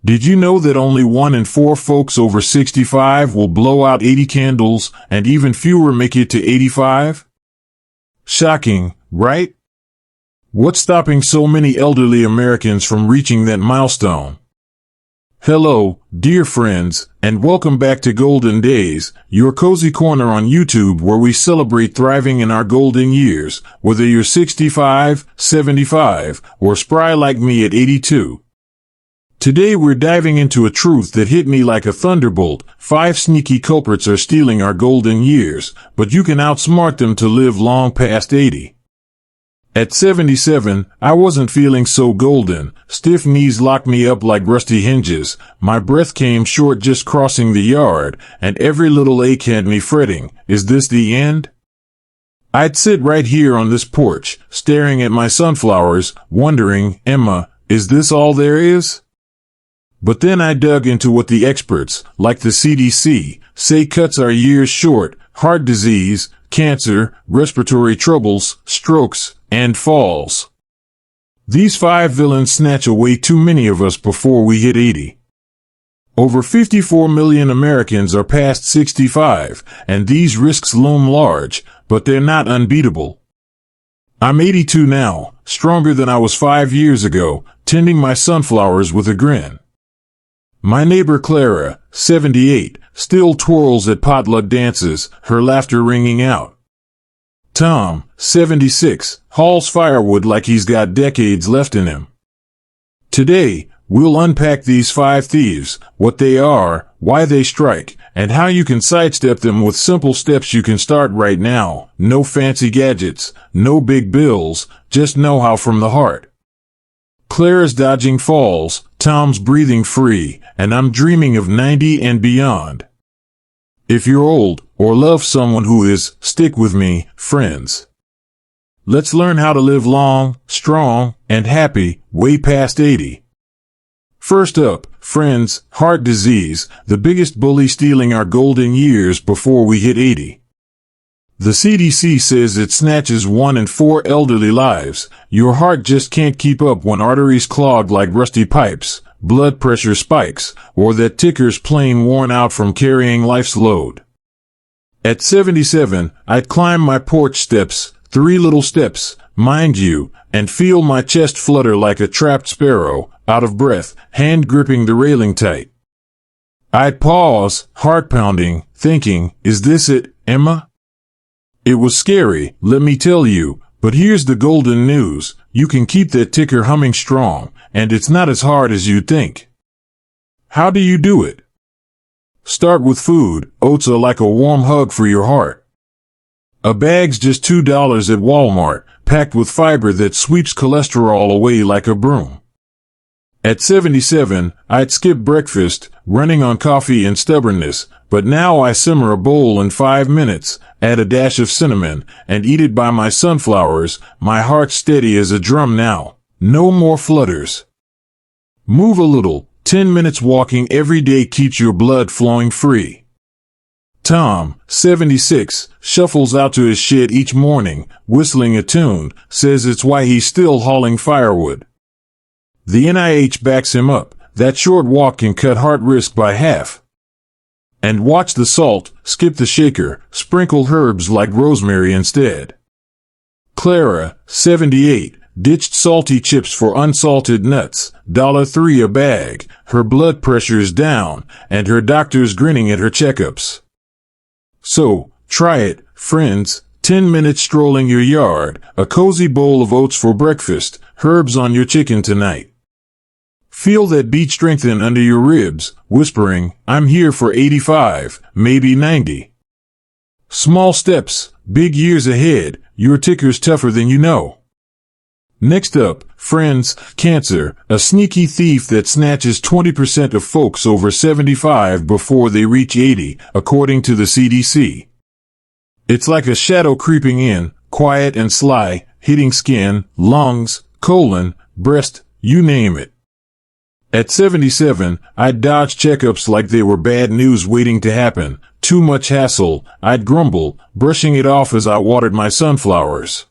Did you know that only 1 in 4 folks over 65 will blow out 80 candles, and even fewer make it to 85? Shocking, right? What's stopping so many elderly Americans from reaching that milestone? Hello, dear friends, and welcome back to Golden Days, your cozy corner on YouTube where we celebrate thriving in our golden years, whether you're 65, 75, or spry like me at 82. Today we're diving into a truth that hit me like a thunderbolt. 5 sneaky culprits are stealing our golden years, but you can outsmart them to live long past 80. At 77, I wasn't feeling so golden. Stiff knees locked me up like rusty hinges. My breath came short just crossing the yard, and every little ache had me fretting. Is this the end? I'd sit right here on this porch, staring at my sunflowers, wondering, Emma, is this all there is? But then I dug into what the experts, like the CDC, say cuts our years short: heart disease, cancer, respiratory troubles, strokes, and falls. These 5 villains snatch away too many of us before we hit 80. Over 54 million Americans are past 65, and these risks loom large, but they're not unbeatable. I'm 82 now, stronger than I was 5 years ago, tending my sunflowers with a grin. My neighbor Clara, 78, still twirls at potluck dances, her laughter ringing out. Tom, 76, hauls firewood like he's got decades left in him. Today, we'll unpack these 5 thieves, what they are, why they strike, and how you can sidestep them with simple steps you can start right now. No fancy gadgets, no big bills, just know-how from the heart. Clara's dodging falls, Tom's breathing free, and I'm dreaming of 90 and beyond. If you're old, or love someone who is, stick with me, friends. Let's learn how to live long, strong, and happy, way past 80. First up, friends, heart disease, the biggest bully stealing our golden years before we hit 80. The CDC says it snatches 1 in 4 elderly lives. Your heart just can't keep up when arteries clog like rusty pipes, blood pressure spikes, or that ticker's plain worn out from carrying life's load. At 77, I'd climb my porch steps, 3 little steps, mind you, and feel my chest flutter like a trapped sparrow, out of breath, hand gripping the railing tight. I'd pause, heart pounding, thinking, is this it, Emma? It was scary, let me tell you, but here's the golden news: you can keep that ticker humming strong, and it's not as hard as you'd think. How do you do it? Start with food. Oats are like a warm hug for your heart. A bag's just $2 at Walmart, packed with fiber that sweeps cholesterol away like a broom. At 77, I'd skip breakfast, running on coffee and stubbornness, but now I simmer a bowl in 5 minutes, add a dash of cinnamon, and eat it by my sunflowers. My heart's steady as a drum now. No more flutters. Move a little. 10 minutes walking every day keeps your blood flowing free. Tom, 76, shuffles out to his shed each morning, whistling a tune, says it's why he's still hauling firewood. The NIH backs him up. That short walk can cut heart risk by half. And watch the salt, skip the shaker, sprinkle herbs like rosemary instead. Clara, 78, ditched salty chips for unsalted nuts, $3 a bag. Her blood pressure's down, and her doctor's grinning at her checkups. So, try it, friends. 10 minutes strolling your yard, a cozy bowl of oats for breakfast, herbs on your chicken tonight. Feel that beat strengthen under your ribs, whispering, I'm here for 85, maybe 90. Small steps, big years ahead, your ticker's tougher than you know. Next up, friends, cancer, a sneaky thief that snatches 20% of folks over 75 before they reach 80, according to the CDC. It's like a shadow creeping in, quiet and sly, hitting skin, lungs, colon, breast, you name it. At 77, I'd dodge checkups like they were bad news waiting to happen. Too much hassle, I'd grumble, brushing it off as I watered my sunflowers.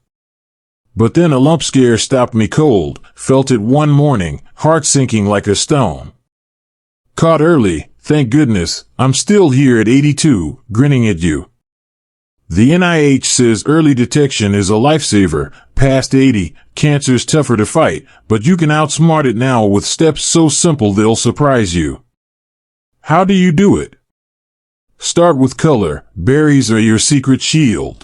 But then a lump scare stopped me cold, felt it one morning, heart sinking like a stone. Caught early, thank goodness. I'm still here at 82, grinning at you. The NIH says early detection is a lifesaver. Past 80, cancer's tougher to fight, but you can outsmart it now with steps so simple they'll surprise you. How do you do it? Start with color. Berries are your secret shield.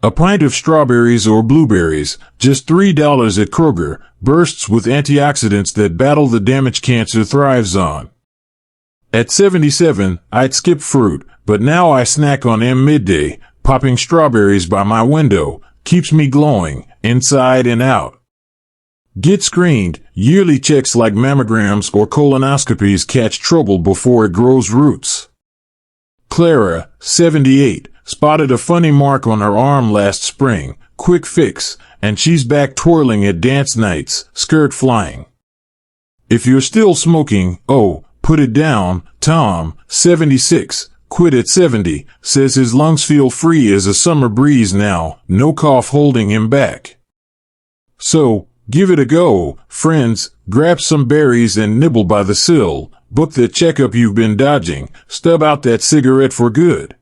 A pint of strawberries or blueberries, just $3 at Kroger, bursts with antioxidants that battle the damage cancer thrives on. At 77, I'd skip fruit, but now I snack on midday. Popping strawberries by my window keeps me glowing, inside and out. Get screened. Yearly checks like mammograms or colonoscopies catch trouble before it grows roots. Clara, 78, spotted a funny mark on her arm last spring. Quick fix, and she's back twirling at dance nights, skirt flying. If you're still smoking, put it down. Tom, 76, quit at 70, says his lungs feel free as a summer breeze now, no cough holding him back. So, give it a go, friends. Grab some berries and nibble by the sill. Book that checkup you've been dodging. Stub out that cigarette for good.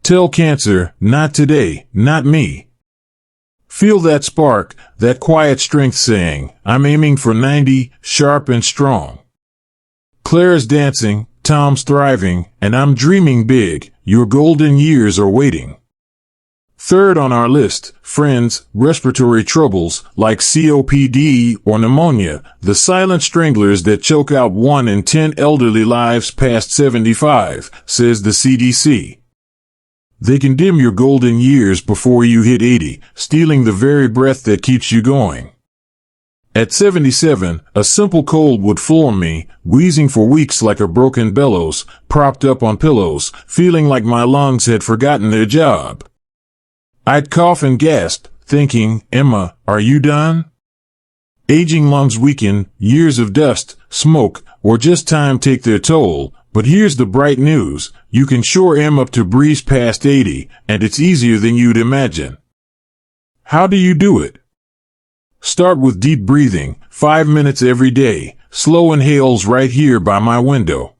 Tell cancer, not today, not me. Feel that spark, that quiet strength saying, I'm aiming for 90, sharp and strong. Claire's dancing, Tom's thriving, and I'm dreaming big. Your golden years are waiting. Third on our list, friends, respiratory troubles like COPD or pneumonia, the silent stranglers that choke out 1 in 10 elderly lives past 75, says the CDC. They can dim your golden years before you hit 80, stealing the very breath that keeps you going. At 77, a simple cold would floor me, wheezing for weeks like a broken bellows, propped up on pillows, feeling like my lungs had forgotten their job. I'd cough and gasp, thinking, Emma, are you done? Aging lungs weaken, years of dust, smoke, or just time take their toll, but here's the bright news, you can sure am up to breeze past 80, and it's easier than you'd imagine. How do you do it? Start with deep breathing, 5 minutes every day, slow inhales right here by my window.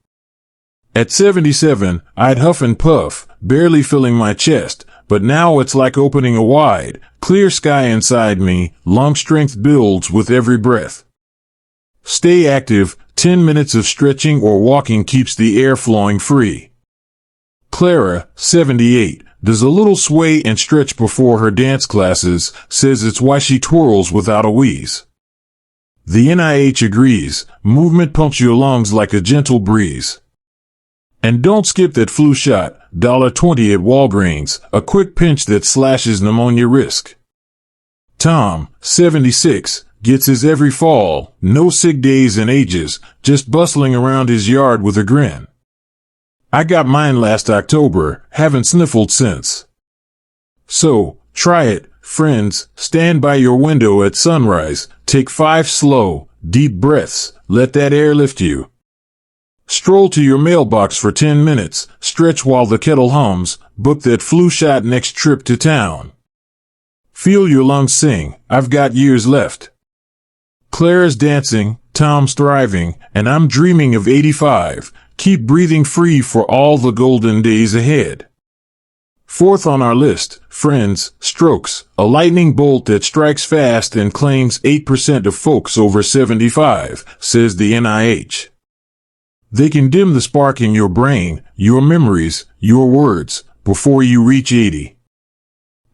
At 77, I'd huff and puff, barely filling my chest, but now it's like opening a wide, clear sky inside me. Lung strength builds with every breath. Stay active. 10 minutes of stretching or walking keeps the air flowing free. Clara, 78, does a little sway and stretch before her dance classes, says it's why she twirls without a wheeze. The NIH agrees, movement pumps your lungs like a gentle breeze. And don't skip that flu shot, $1.20 at Walgreens, a quick pinch that slashes pneumonia risk. Tom, 76, gets his every fall, no sick days and ages, just bustling around his yard with a grin. I got mine last October, haven't sniffled since. So, try it, friends. Stand by your window at sunrise, take 5 slow, deep breaths, let that air lift you. Stroll to your mailbox for 10 minutes, stretch while the kettle hums, book that flu shot next trip to town. Feel your lungs sing, I've got years left. Claire's dancing, Tom's thriving, and I'm dreaming of 85. Keep breathing free for all the golden days ahead. Fourth on our list, friends, strokes, a lightning bolt that strikes fast and claims 8% of folks over 75, says the NIH. They can dim the spark in your brain, your memories, your words, before you reach 80.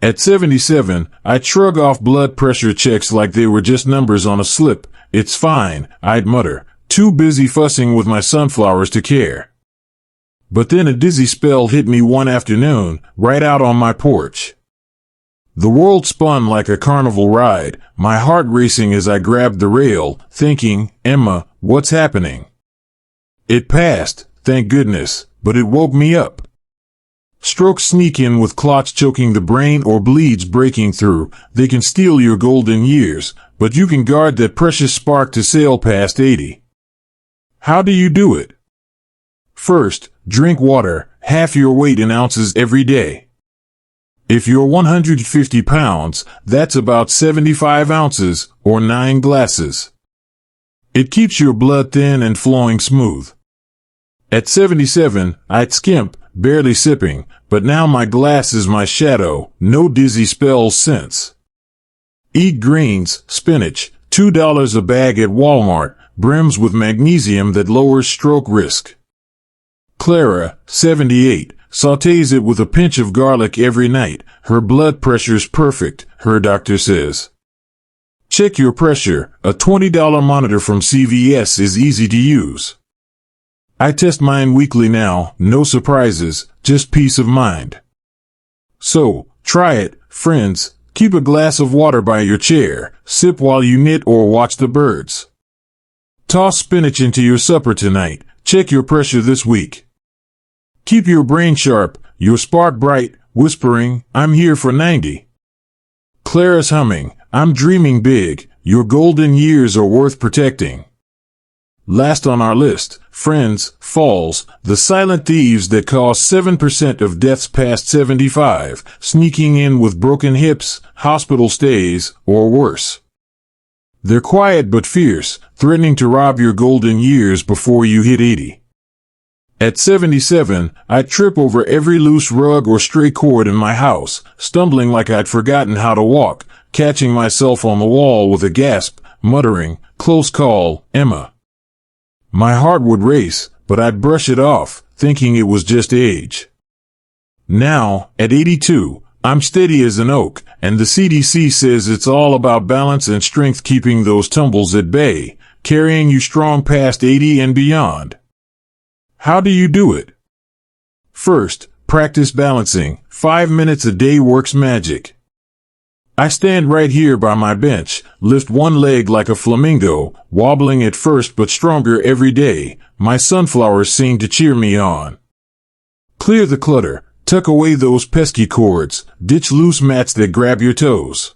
At 77, I'd shrug off blood pressure checks like they were just numbers on a slip. It's fine, I'd mutter, too busy fussing with my sunflowers to care. But then a dizzy spell hit me one afternoon, right out on my porch. The world spun like a carnival ride, my heart racing as I grabbed the rail, thinking, Emma, what's happening? It passed, thank goodness, but it woke me up. Strokes sneak in with clots choking the brain or bleeds breaking through. They can steal your golden years, but you can guard that precious spark to sail past 80. How do you do it? First, drink water, half your weight in ounces every day. If you're 150 pounds, that's about 75 ounces, or 9 glasses. It keeps your blood thin and flowing smooth. At 77, I'd skimp, barely sipping, but now my glass is my shadow, no dizzy spells since. Eat greens, spinach, $2 a bag at Walmart, brims with magnesium that lowers stroke risk. Clara, 78, sautés it with a pinch of garlic every night. Her blood pressure's perfect, her doctor says. Check your pressure. A $20 monitor from CVS is easy to use. I test mine weekly now, no surprises, just peace of mind. So, try it, friends. Keep a glass of water by your chair, sip while you knit or watch the birds. Toss spinach into your supper tonight. Check your pressure this week. Keep your brain sharp, your spark bright, whispering, I'm here for 90. Clara's humming, I'm dreaming big, your golden years are worth protecting. Last on our list, friends, falls, the silent thieves that cause 7% of deaths past 75, sneaking in with broken hips, hospital stays, or worse. They're quiet but fierce, threatening to rob your golden years before you hit 80. At 77, I'd trip over every loose rug or stray cord in my house, stumbling like I'd forgotten how to walk, catching myself on the wall with a gasp, muttering, close call, Emma. My heart would race, but I'd brush it off, thinking it was just age. Now, at 82, I'm steady as an oak, and the CDC says it's all about balance and strength keeping those tumbles at bay, carrying you strong past 80 and beyond. How do you do it? First, practice balancing. 5 minutes a day works magic. I stand right here by my bench, lift one leg like a flamingo, wobbling at first but stronger every day. My sunflowers seem to cheer me on. Clear the clutter, tuck away those pesky cords, ditch loose mats that grab your toes.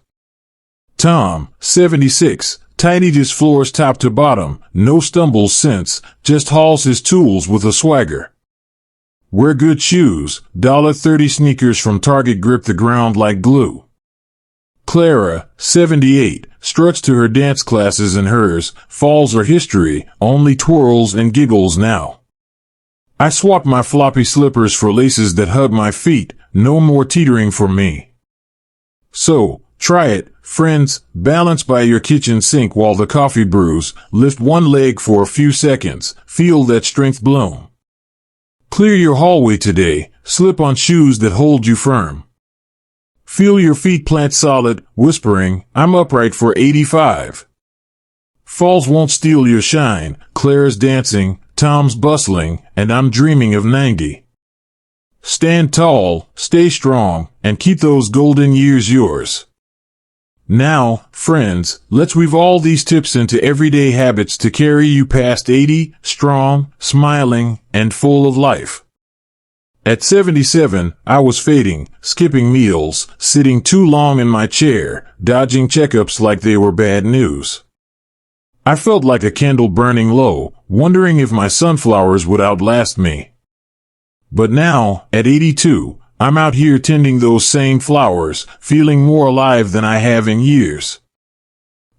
Tom, 76, tidied his floors top to bottom, no stumbles since, just hauls his tools with a swagger. Wear good shoes, $30 sneakers from Target grip the ground like glue. Clara, 78, struts to her dance classes and hers, falls are history, only twirls and giggles now. I swapped my floppy slippers for laces that hug my feet, no more teetering for me. So, try it, friends, balance by your kitchen sink while the coffee brews, lift one leg for a few seconds, feel that strength bloom. Clear your hallway today, slip on shoes that hold you firm. Feel your feet plant solid, whispering, I'm upright for 85. Falls won't steal your shine, Claire's dancing, Tom's bustling, and I'm dreaming of 90. Stand tall, stay strong, and keep those golden years yours. Now, friends, let's weave all these tips into everyday habits to carry you past 80, strong, smiling, and full of life. At 77, I was fading, skipping meals, sitting too long in my chair, dodging checkups like they were bad news. I felt like a candle burning low, wondering if my sunflowers would outlast me. But now, at 82, I'm out here tending those same flowers, feeling more alive than I have in years.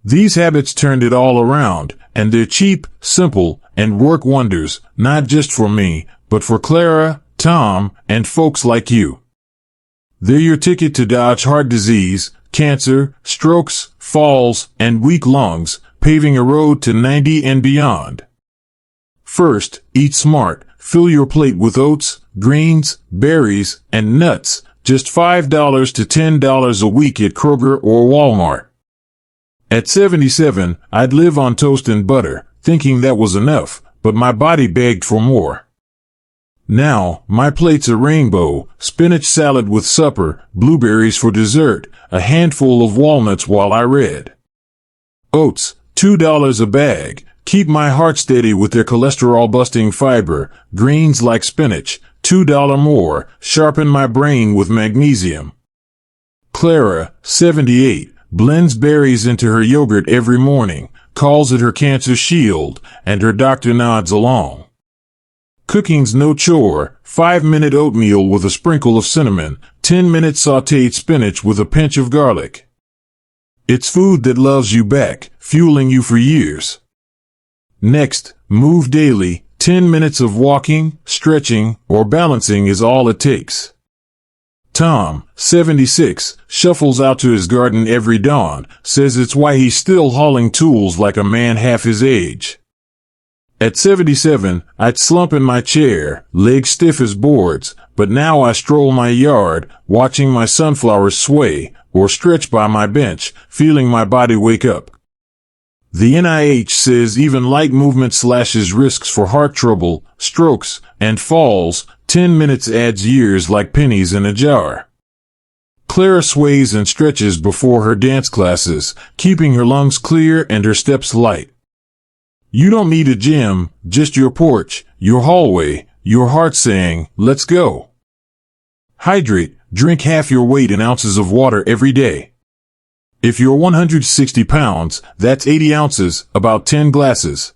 These habits turned it all around, and they're cheap, simple, and work wonders, not just for me, but for Clara, Tom, and folks like you. They're your ticket to dodge heart disease, cancer, strokes, falls, and weak lungs, paving a road to 90 and beyond. First, eat smart. Fill your plate with oats, greens, berries, and nuts, just $5 to $10 a week at Kroger or Walmart. At 77, I'd live on toast and butter, thinking that was enough, but my body begged for more. Now, my plate's a rainbow, spinach salad with supper, blueberries for dessert, a handful of walnuts while I read. Oats, $2 a bag, keep my heart steady with their cholesterol-busting fiber. Greens like spinach, $2 more, sharpen my brain with magnesium. Clara, 78, blends berries into her yogurt every morning, calls it her cancer shield, and her doctor nods along. Cooking's no chore, 5-minute oatmeal with a sprinkle of cinnamon, 10-minute sautéed spinach with a pinch of garlic. It's food that loves you back, fueling you for years. Next, move daily. 10 minutes of walking, stretching, or balancing is all it takes. Tom, 76, shuffles out to his garden every dawn, says it's why he's still hauling tools like a man half his age. At 77, I'd slump in my chair, legs stiff as boards, but now I stroll my yard, watching my sunflowers sway, or stretch by my bench, feeling my body wake up. The NIH says even light movement slashes risks for heart trouble, strokes, and falls. 10 minutes adds years like pennies in a jar. Clara sways and stretches before her dance classes, keeping her lungs clear and her steps light. You don't need a gym, just your porch, your hallway, your heart saying, let's go. Hydrate, drink half your weight in ounces of water every day. If you're 160 pounds, that's 80 ounces, about 10 glasses.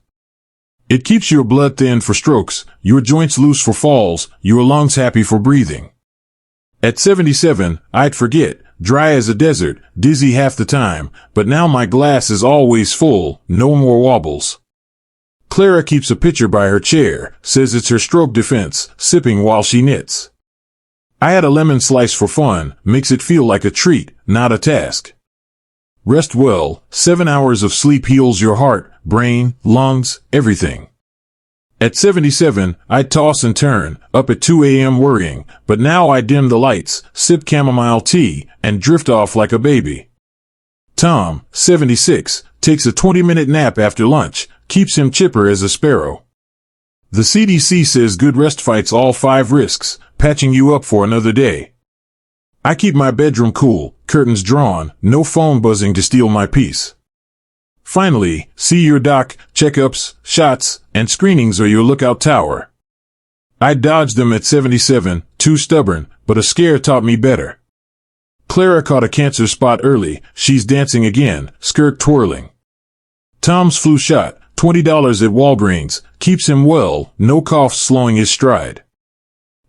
It keeps your blood thin for strokes, your joints loose for falls, your lungs happy for breathing. At 77, I'd forget, dry as a desert, dizzy half the time, but now my glass is always full, no more wobbles. Clara keeps a pitcher by her chair, says it's her stroke defense, sipping while she knits. I had a lemon slice for fun, makes it feel like a treat, not a task. Rest well, 7 hours of sleep heals your heart, brain, lungs, everything. At 77, I'd toss and turn, up at 2 a.m. worrying, but now I dim the lights, sip chamomile tea, and drift off like a baby. Tom, 76, takes a 20-minute nap after lunch, keeps him chipper as a sparrow. The CDC says good rest fights all 5 risks, patching you up for another day. I keep my bedroom cool, curtains drawn, no phone buzzing to steal my peace. Finally, see your doc, checkups, shots, and screenings are your lookout tower. I dodged them at 77, too stubborn, but a scare taught me better. Clara caught a cancer spot early, she's dancing again, skirt twirling. Tom's flu shot, $20 at Walgreens, keeps him well, no coughs slowing his stride.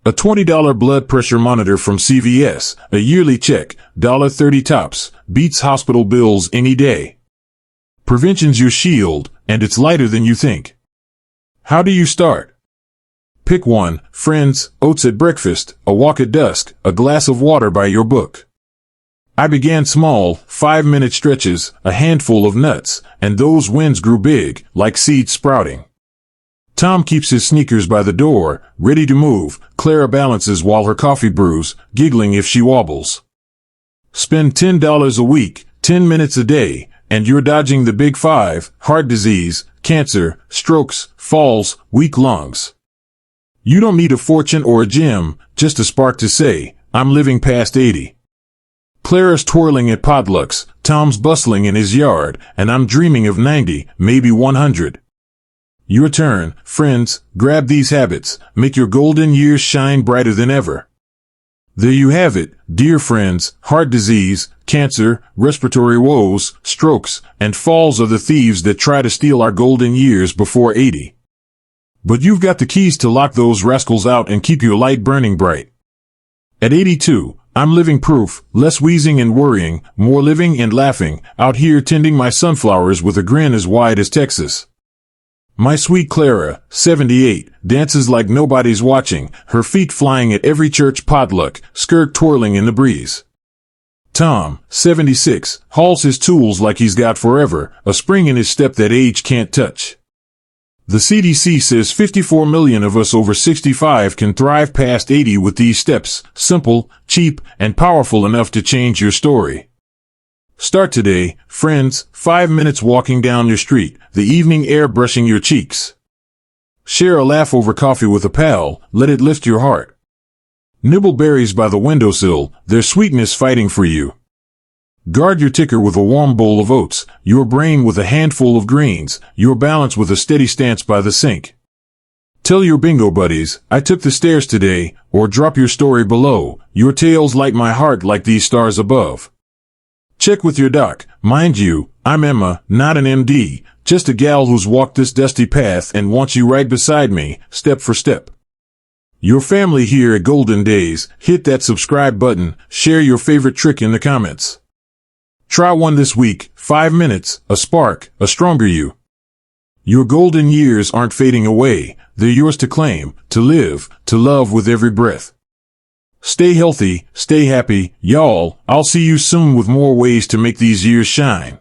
A $20 blood pressure monitor from CVS, a yearly check, $30 tops, beats hospital bills any day. Prevention's your shield, and it's lighter than you think. How do you start? Pick one, friends, oats at breakfast, a walk at dusk, a glass of water by your book. I began small, 5-minute stretches, a handful of nuts, and those wins grew big, like seeds sprouting. Tom keeps his sneakers by the door, ready to move. Clara balances while her coffee brews, giggling if she wobbles. Spend $10 a week, 10 minutes a day, and you're dodging the big 5, heart disease, cancer, strokes, falls, weak lungs. You don't need a fortune or a gym, just a spark to say, I'm living past 80. Clara's twirling at potlucks, Tom's bustling in his yard, and I'm dreaming of 90, maybe 100. Your turn, friends, grab these habits, make your golden years shine brighter than ever. There you have it, dear friends, heart disease, cancer, respiratory woes, strokes, and falls are the thieves that try to steal our golden years before 80. But you've got the keys to lock those rascals out and keep your light burning bright. At 82, I'm living proof, less wheezing and worrying, more living and laughing, out here tending my sunflowers with a grin as wide as Texas. My sweet Clara, 78, dances like nobody's watching, her feet flying at every church potluck, skirt twirling in the breeze. Tom, 76, hauls his tools like he's got forever, a spring in his step that age can't touch. The CDC says 54 million of us over 65 can thrive past 80 with these steps, simple, cheap, and powerful enough to change your story. Start today, friends, 5 minutes walking down your street, the evening air brushing your cheeks. Share a laugh over coffee with a pal, let it lift your heart. Nibble berries by the windowsill, their sweetness fighting for you. Guard your ticker with a warm bowl of oats, your brain with a handful of greens, your balance with a steady stance by the sink. Tell your bingo buddies, I took the stairs today, or drop your story below, your tales light my heart like these stars above. Check with your doc, mind you, I'm Emma, not an MD, just a gal who's walked this dusty path and wants you right beside me, step for step. Your family here at Golden Days, hit that subscribe button, share your favorite trick in the comments. Try one this week, 5 minutes, a spark, a stronger you. Your golden years aren't fading away. They're yours to claim, to live, to love with every breath. Stay healthy, stay happy, y'all. I'll see you soon with more ways to make these years shine.